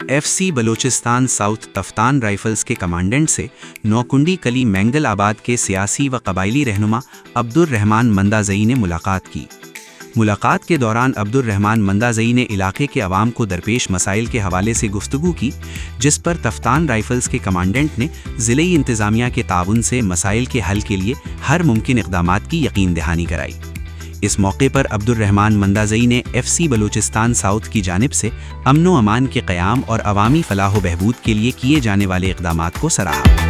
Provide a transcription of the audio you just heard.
FC Balochistan south Taftan rifles के commandant से नौकुंडी कली मैंगल आबाद के सियासी व कबायली रहनुमा अब्दुर रहमान मंदाज़ई ने मुलाकात की। मुलाकात के दौरान अब्दुर रहमान मंदाज़ई ने इलाके के अवाम को दरपेश मसाइल के हवाले से गुफ्तगू की, जिस पर तफ्तान राइफल्स के कमांडेंट ने ज़िले इंतज़ामिया के ताउन से मसाइल के हल के लिए हर मुमकिन इक़दामात की यकीन दहानी कराई। इस मौके पर अब्दुर रहमान मंदाज़ई ने FC बलूचिस्तान साउथ की जानिब से अमन व अमान के क़याम और अवामी फ़लाह व बहबूद के लिए किए जाने वाले इक़दामात को सराहा।